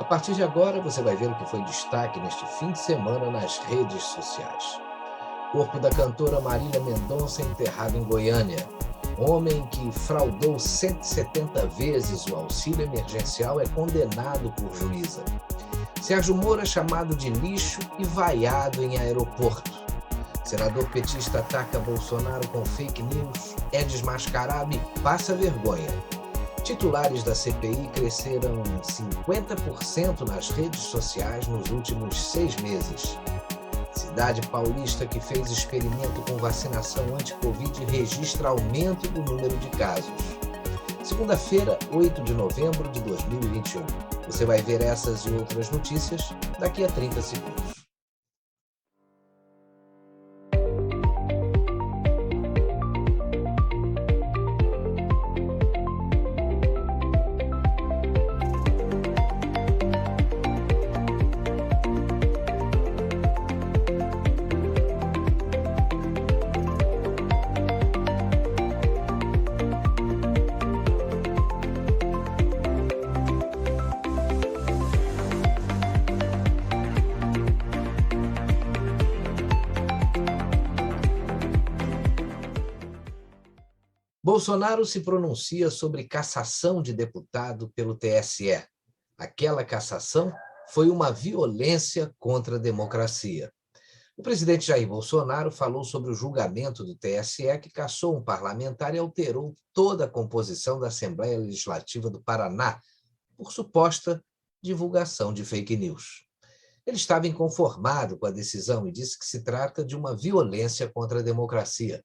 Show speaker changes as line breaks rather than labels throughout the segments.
A partir de agora, você vai ver o que foi destaque neste fim de semana nas redes sociais. Corpo da cantora Marília Mendonça enterrado em Goiânia. Homem que fraudou 170 vezes o auxílio emergencial é condenado por juíza. Sérgio Moro é chamado de lixo e vaiado em aeroporto. Senador petista ataca Bolsonaro com fake news, é desmascarado e passa vergonha. Titulares da CPI cresceram 50% nas redes sociais nos últimos 6 meses. Cidade paulista que fez experimento com vacinação anti-Covid registra aumento do número de casos. Segunda-feira, 8 de novembro de 2021. Você vai ver essas e outras notícias daqui a 30 segundos. Bolsonaro se pronuncia sobre cassação de deputado pelo TSE. Aquela cassação foi uma violência contra a democracia. O presidente Jair Bolsonaro falou sobre o julgamento do TSE que cassou um parlamentar e alterou toda a composição da Assembleia Legislativa do Paraná por suposta divulgação de fake news. Ele estava inconformado com a decisão e disse que se trata de uma violência contra a democracia.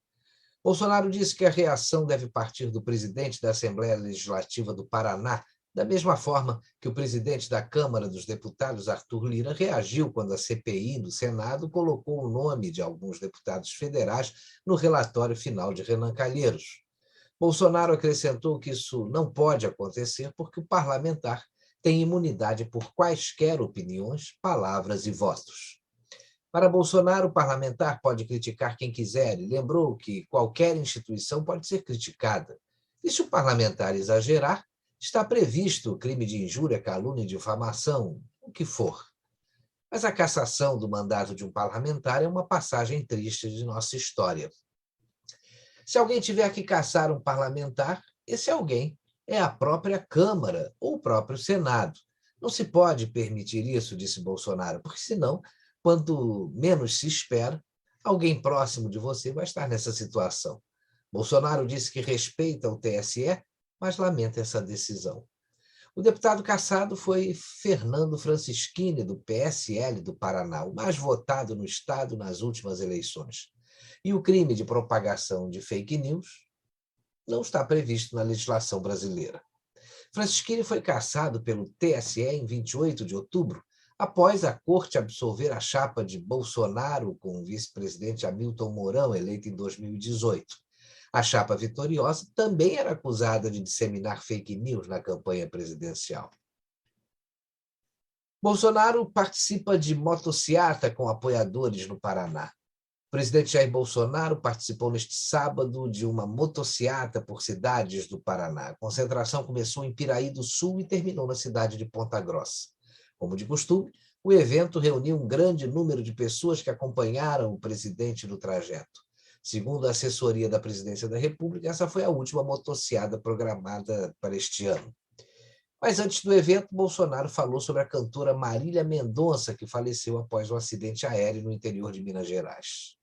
Bolsonaro disse que a reação deve partir do presidente da Assembleia Legislativa do Paraná, da mesma forma que o presidente da Câmara dos Deputados, Arthur Lira, reagiu quando a CPI do Senado colocou o nome de alguns deputados federais no relatório final de Renan Calheiros. Bolsonaro acrescentou que isso não pode acontecer porque o parlamentar tem imunidade por quaisquer opiniões, palavras e votos. Para Bolsonaro, o parlamentar pode criticar quem quiser e lembrou que qualquer instituição pode ser criticada. E se o parlamentar exagerar, está previsto o crime de injúria, calúnia e difamação, o que for. Mas a cassação do mandato de um parlamentar é uma passagem triste de nossa história. Se alguém tiver que cassar um parlamentar, esse alguém é a própria Câmara ou o próprio Senado. Não se pode permitir isso, disse Bolsonaro, porque senão, quanto menos se espera, alguém próximo de você vai estar nessa situação. Bolsonaro disse que respeita o TSE, mas lamenta essa decisão. O deputado cassado foi Fernando Francischini, do PSL do Paraná, o mais votado no estado nas últimas eleições. E o crime de propagação de fake news não está previsto na legislação brasileira. Francischini foi cassado pelo TSE em 28 de outubro, após a corte absolver a chapa de Bolsonaro com o vice-presidente Hamilton Mourão, eleito em 2018. A chapa vitoriosa também era acusada de disseminar fake news na campanha presidencial. Bolsonaro participa de motociata com apoiadores no Paraná. O presidente Jair Bolsonaro participou neste sábado de uma motociata por cidades do Paraná. A concentração começou em Piraí do Sul e terminou na cidade de Ponta Grossa. Como de costume, o evento reuniu um grande número de pessoas que acompanharam o presidente no trajeto. Segundo a assessoria da Presidência da República, essa foi a última motociata programada para este ano. Mas antes do evento, Bolsonaro falou sobre a cantora Marília Mendonça, que faleceu após um acidente aéreo no interior de Minas Gerais.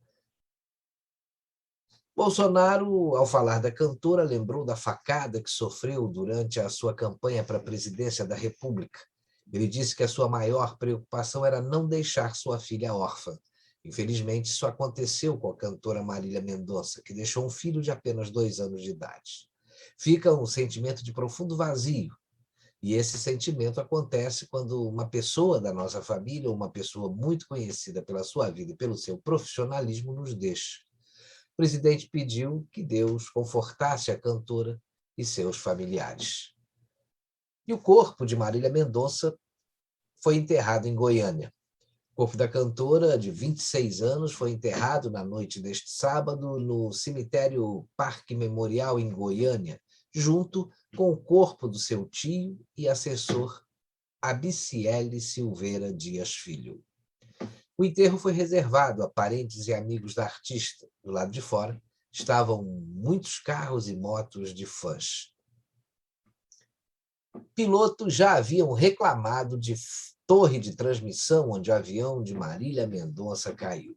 Bolsonaro, ao falar da cantora, lembrou da facada que sofreu durante a sua campanha para a presidência da República. Ele disse que a sua maior preocupação era não deixar sua filha órfã. Infelizmente, isso aconteceu com a cantora Marília Mendonça, que deixou um filho de apenas 2 anos de idade. Fica um sentimento de profundo vazio, e esse sentimento acontece quando uma pessoa da nossa família, ou uma pessoa muito conhecida pela sua vida e pelo seu profissionalismo, nos deixa. O presidente pediu que Deus confortasse a cantora e seus familiares. E o corpo de Marília Mendonça foi enterrado em Goiânia. O corpo da cantora, de 26 anos, foi enterrado na noite deste sábado no cemitério Parque Memorial, em Goiânia, junto com o corpo do seu tio e assessor Abiciele Silveira Dias Filho. O enterro foi reservado a parentes e amigos da artista. Do lado de fora estavam muitos carros e motos de fãs. Pilotos já haviam reclamado de torre de transmissão onde o avião de Marília Mendonça caiu.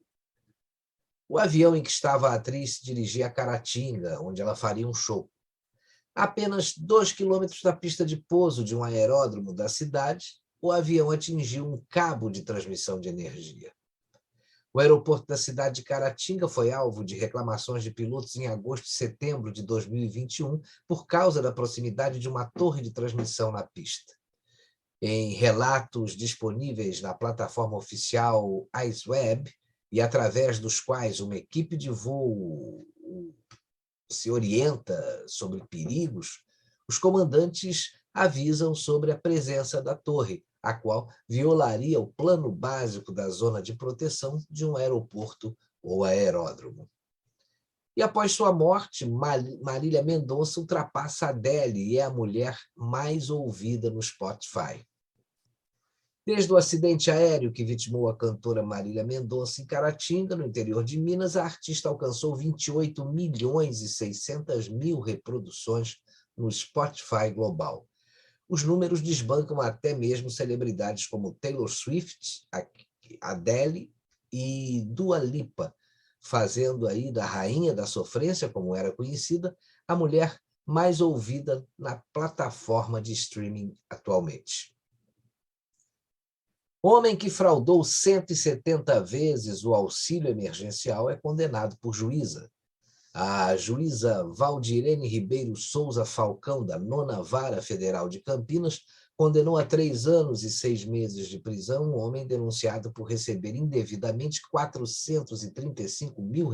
O avião em que estava a atriz se dirigia a Caratinga, onde ela faria um show. A apenas 2 quilômetros da pista de pouso de um aeródromo da cidade, o avião atingiu um cabo de transmissão de energia. O aeroporto da cidade de Caratinga foi alvo de reclamações de pilotos em agosto e setembro de 2021 por causa da proximidade de uma torre de transmissão na pista. Em relatos disponíveis na plataforma oficial IceWeb, e através dos quais uma equipe de voo se orienta sobre perigos, os comandantes avisam sobre a presença da torre, a qual violaria o plano básico da zona de proteção de um aeroporto ou aeródromo. E após sua morte, Marília Mendonça ultrapassa Adele e é a mulher mais ouvida no Spotify. Desde o acidente aéreo que vitimou a cantora Marília Mendonça em Caratinga, no interior de Minas, a artista alcançou 28.600.000 reproduções no Spotify global. Os números desbancam até mesmo celebridades como Taylor Swift, Adele e Dua Lipa, fazendo aí da rainha da sofrência, como era conhecida, a mulher mais ouvida na plataforma de streaming atualmente. Homem que fraudou 170 vezes o auxílio emergencial é condenado por juíza. A juíza Valdirene Ribeiro Souza Falcão, da 9ª Vara Federal de Campinas, condenou a 3 anos e 6 meses de prisão um homem denunciado por receber indevidamente R$ 435 mil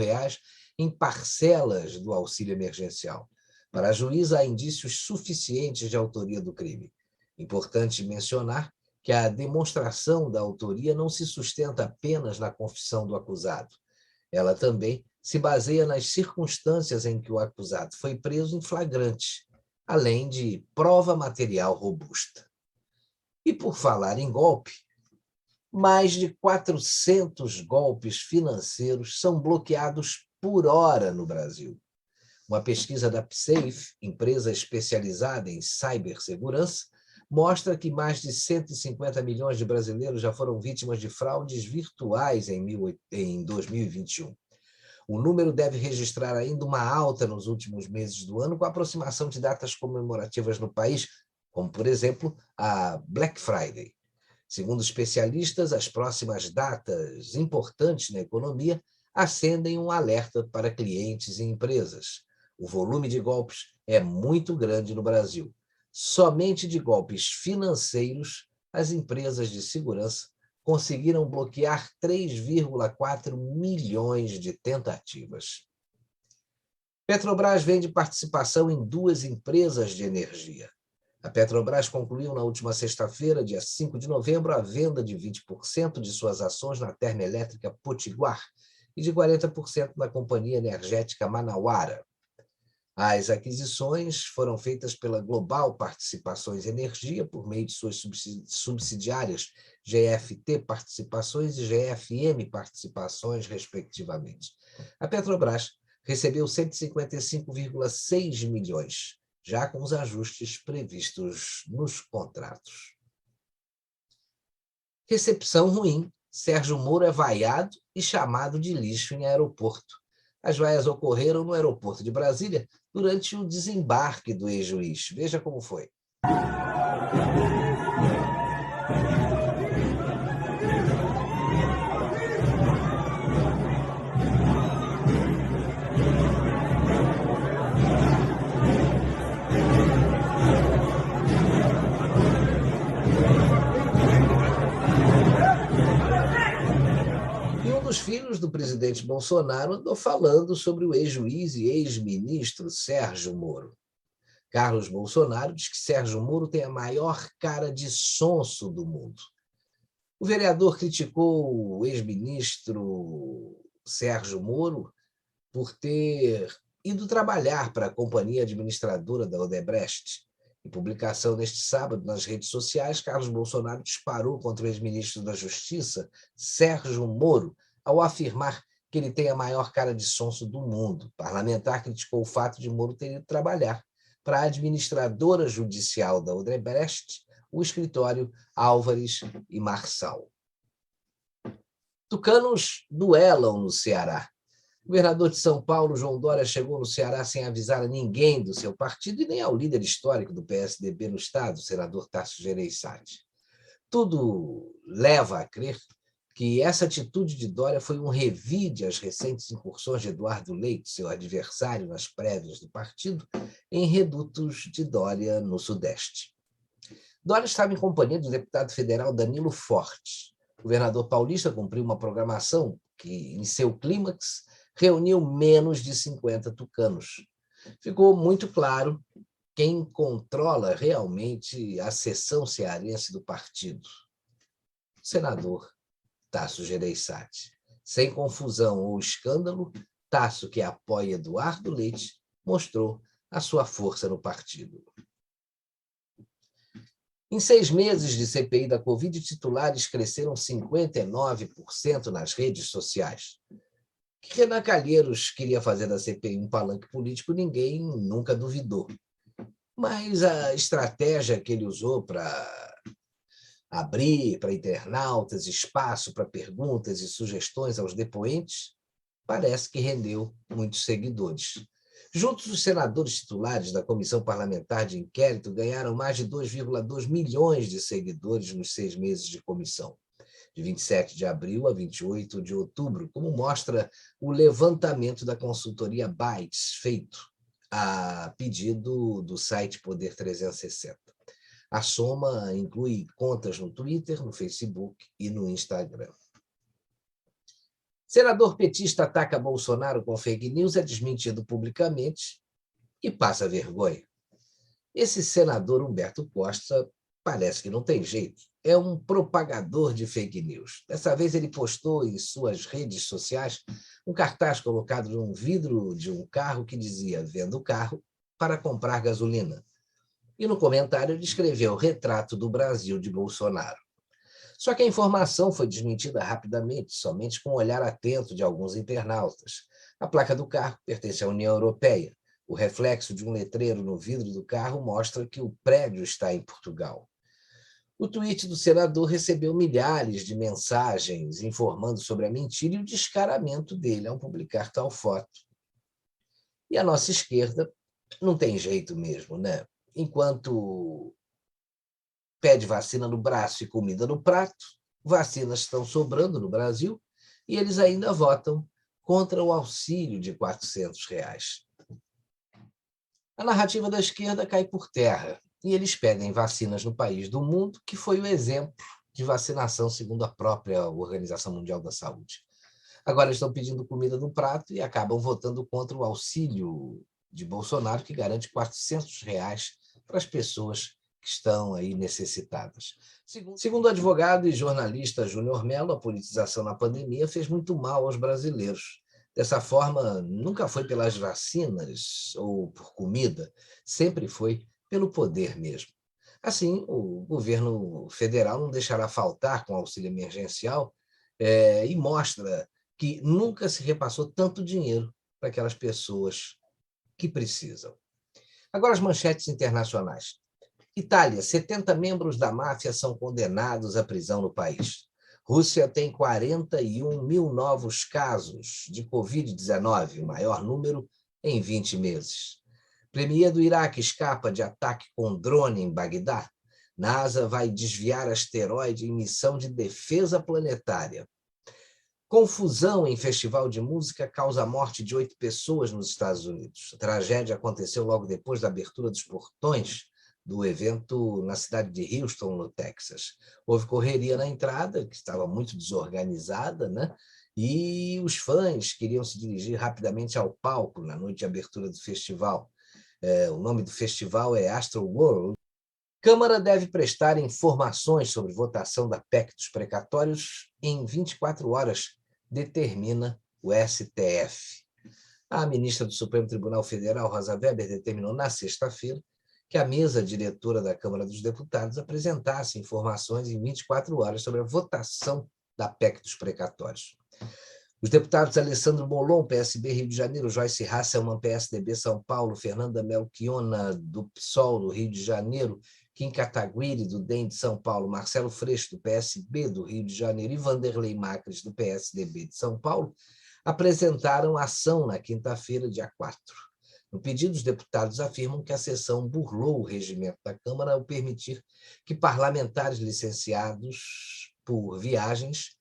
em parcelas do auxílio emergencial. Para a juíza, há indícios suficientes de autoria do crime. Importante mencionar que a demonstração da autoria não se sustenta apenas na confissão do acusado. Ela também se baseia nas circunstâncias em que o acusado foi preso em flagrante, além de prova material robusta. E por falar em golpe, mais de 400 golpes financeiros são bloqueados por hora no Brasil. Uma pesquisa da Psafe, empresa especializada em cibersegurança, mostra que mais de 150 milhões de brasileiros já foram vítimas de fraudes virtuais em 2021. O número deve registrar ainda uma alta nos últimos meses do ano, com a aproximação de datas comemorativas no país, como, por exemplo, a Black Friday. Segundo especialistas, as próximas datas importantes na economia acendem um alerta para clientes e empresas. O volume de golpes é muito grande no Brasil. Somente de golpes financeiros, as empresas de segurança conseguiram bloquear 3,4 milhões de tentativas. Petrobras vende participação em 2 empresas de energia. A Petrobras concluiu na última sexta-feira, dia 5 de novembro, a venda de 20% de suas ações na termoelétrica Potiguar e de 40% na companhia energética Manauara. As aquisições foram feitas pela Global Participações Energia por meio de suas subsidiárias GFT Participações e GFM Participações, respectivamente. A Petrobras recebeu 155,6 milhões, já com os ajustes previstos nos contratos. Recepção ruim. Sérgio Moro é vaiado e chamado de lixo em aeroporto. As vaias ocorreram no aeroporto de Brasília durante o desembarque do ex-juiz. Veja como foi. Os filhos do presidente Bolsonaro andou falando sobre o ex-juiz e ex-ministro Sérgio Moro. Carlos Bolsonaro diz que Sérgio Moro tem a maior cara de sonso do mundo. O vereador criticou o ex-ministro Sérgio Moro por ter ido trabalhar para a companhia administradora da Odebrecht Em publicação neste sábado nas redes sociais, Carlos Bolsonaro disparou contra o ex-ministro da Justiça, Sérgio Moro, ao afirmar que ele tem a maior cara de sonso do mundo. O parlamentar criticou o fato de Moro ter ido trabalhar para a administradora judicial da Odebrecht, o escritório Álvares e Marçal. Tucanos duelam no Ceará. O governador de São Paulo, João Dória, chegou no Ceará sem avisar a ninguém do seu partido e nem ao líder histórico do PSDB no estado, o senador Tasso Gereissati. Tudo leva a crer que essa atitude de Dória foi um revide às recentes incursões de Eduardo Leite, seu adversário nas prévias do partido, em redutos de Dória no Sudeste. Dória estava em companhia do deputado federal Danilo Forte. O governador paulista cumpriu uma programação que, em seu clímax, reuniu menos de 50 tucanos. Ficou muito claro quem controla realmente a seção cearense do partido. O senador Tasso Gereissati. Sem confusão ou escândalo, Tasso, que apoia Eduardo Leite, mostrou a sua força no partido. Em 6 meses de CPI da Covid, titulares cresceram 59% nas redes sociais. Que Renan Calheiros queria fazer da CPI um palanque político, ninguém nunca duvidou. Mas a estratégia que ele usou para abrir para internautas espaço para perguntas e sugestões aos depoentes parece que rendeu muitos seguidores. Juntos, os senadores titulares da Comissão Parlamentar de Inquérito ganharam mais de 2,2 milhões de seguidores nos 6 meses de comissão, de 27 de abril a 28 de outubro, como mostra o levantamento da consultoria Bytes, feito a pedido do site Poder 360. A soma inclui contas no Twitter, no Facebook e no Instagram. Senador petista ataca Bolsonaro com fake news, é desmentido publicamente e passa vergonha. Esse senador Humberto Costa parece que não tem jeito. É um propagador de fake news. Dessa vez ele postou em suas redes sociais um cartaz colocado num vidro de um carro que dizia "Vendo carro para comprar gasolina". E no comentário ele escreveu "Retrato do Brasil de Bolsonaro". Só que a informação foi desmentida rapidamente, somente com o olhar atento de alguns internautas. A placa do carro pertence à União Europeia. O reflexo de um letreiro no vidro do carro mostra que o prédio está em Portugal. O tweet do senador recebeu milhares de mensagens informando sobre a mentira e o descaramento dele ao publicar tal foto. E a nossa esquerda não tem jeito mesmo, né? Enquanto pede vacina no braço e comida no prato, vacinas estão sobrando no Brasil e eles ainda votam contra o auxílio de R$ 400. A narrativa da esquerda cai por terra e eles pedem vacinas no país do mundo que foi o exemplo de vacinação segundo a própria Organização Mundial da Saúde. Agora estão pedindo comida no prato e acabam votando contra o auxílio de Bolsonaro, que garante R$ 400 para as pessoas que estão aí necessitadas. Segundo o advogado e jornalista Júnior Mello, a politização na pandemia fez muito mal aos brasileiros. Dessa forma, nunca foi pelas vacinas ou por comida, sempre foi pelo poder mesmo. Assim, o governo federal não deixará faltar com o auxílio emergencial e mostra que nunca se repassou tanto dinheiro para aquelas pessoas que precisam. Agora as manchetes internacionais. Itália, 70 membros da máfia são condenados à prisão no país. Rússia tem 41 mil novos casos de Covid-19, o maior número em 20 meses. Premier do Iraque escapa de ataque com drone em Bagdá. NASA vai desviar asteroide em missão de defesa planetária. Confusão em festival de música causa a morte de 8 pessoas nos Estados Unidos. A tragédia aconteceu logo depois da abertura dos portões do evento na cidade de Houston, no Texas. Houve correria na entrada, que estava muito desorganizada, né? E os fãs queriam se dirigir rapidamente ao palco na noite de abertura do festival. O nome do festival é Astroworld. Câmara deve prestar informações sobre votação da PEC dos precatórios em 24 horas, determina o STF. A ministra do Supremo Tribunal Federal, Rosa Weber, determinou na sexta-feira que a mesa diretora da Câmara dos Deputados apresentasse informações em 24 horas sobre a votação da PEC dos precatórios. Os deputados Alessandro Molon, PSB Rio de Janeiro, Joyce Hasselmann, PSDB São Paulo, Fernanda Melchiona, do PSOL do Rio de Janeiro, Kim Kataguiri, do DEM de São Paulo, Marcelo Freixo, do PSB do Rio de Janeiro e Vanderlei Macris, do PSDB de São Paulo, apresentaram ação na quinta-feira, dia 4. No pedido, os deputados afirmam que a sessão burlou o regimento da Câmara ao permitir que parlamentares licenciados por viagens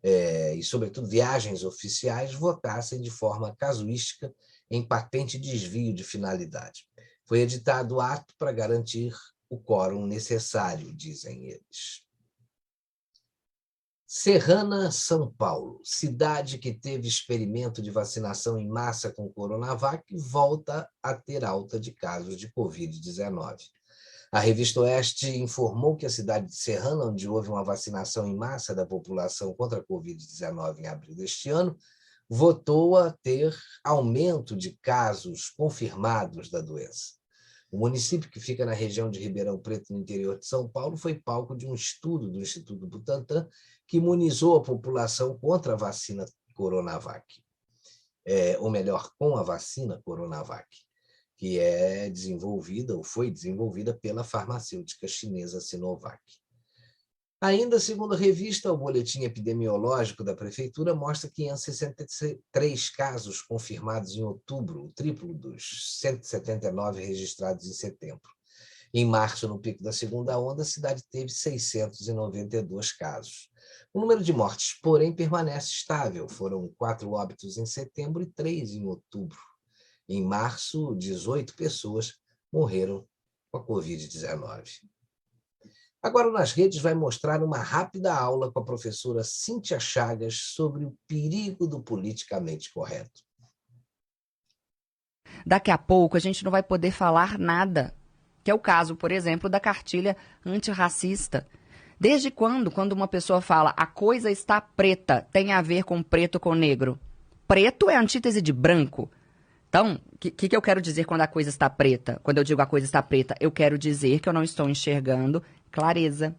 e, sobretudo, viagens oficiais, votassem de forma casuística em patente desvio de finalidade. Foi editado o ato para garantir o quórum necessário, dizem eles. Serrana, São Paulo, cidade que teve experimento de vacinação em massa com Coronavac, volta a ter alta de casos de Covid-19. A revista Oeste informou que a cidade de Serrana, onde houve uma vacinação em massa da população contra a Covid-19 em abril deste ano, voltou a ter aumento de casos confirmados da doença. O município, que fica na região de Ribeirão Preto, no interior de São Paulo, foi palco de um estudo do Instituto Butantan que imunizou a população contra a vacina Coronavac, ou melhor, com a vacina Coronavac, que é desenvolvida, ou foi desenvolvida pela farmacêutica chinesa Sinovac. Ainda segundo a revista, o boletim epidemiológico da Prefeitura mostra 563 casos confirmados em outubro, o triplo dos 179 registrados em setembro. Em março, no pico da segunda onda, a cidade teve 692 casos. O número de mortes, porém, permanece estável. Foram 4 óbitos em setembro e 3 em outubro. Em março, 18 pessoas morreram com a Covid-19. Agora, Nas Redes vai mostrar uma rápida aula com a professora Cíntia Chagas sobre o perigo do politicamente correto.
Daqui a pouco a gente não vai poder falar nada, que é o caso, por exemplo, da cartilha antirracista. Desde quando uma pessoa fala a coisa está preta, tem a ver com preto com negro? Preto é a antítese de branco. Então, o que eu quero dizer quando a coisa está preta? Quando eu digo a coisa está preta, eu quero dizer que eu não estou enxergando clareza,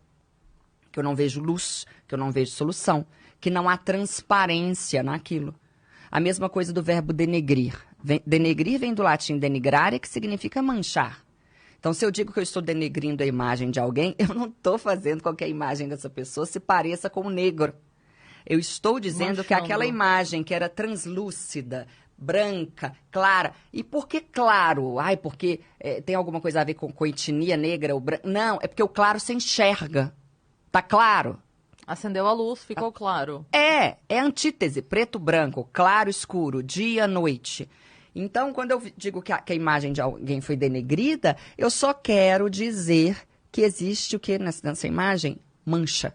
que eu não vejo luz, que eu não vejo solução, que não há transparência naquilo. A mesma coisa do verbo denegrir. Denegrir vem do latim denigrare, que significa manchar. Então, se eu digo que eu estou denegrindo a imagem de alguém, eu não estou fazendo com que a imagem dessa pessoa se pareça com o negro. Eu estou dizendo que aquela imagem que era translúcida, branca, clara. E por que claro? Ai, porque tem alguma coisa a ver com etnia negra ou branca? Não, é porque o claro se enxerga. Tá claro?
Acendeu a luz, ficou claro.
É antítese, preto, branco, claro, escuro, dia, noite. Então, quando eu digo que a imagem de alguém foi denegrida, eu só quero dizer que existe o que nessa imagem? Mancha.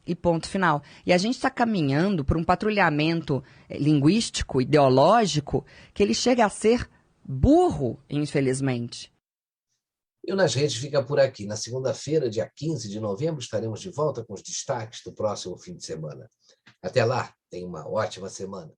E ponto final. E a gente está caminhando por um patrulhamento linguístico, ideológico, que ele chega a ser burro, infelizmente.
E o Nas Redes fica por aqui. Na segunda-feira, dia 15 de novembro, estaremos de volta com os destaques do próximo fim de semana. Até lá, tenha uma ótima semana.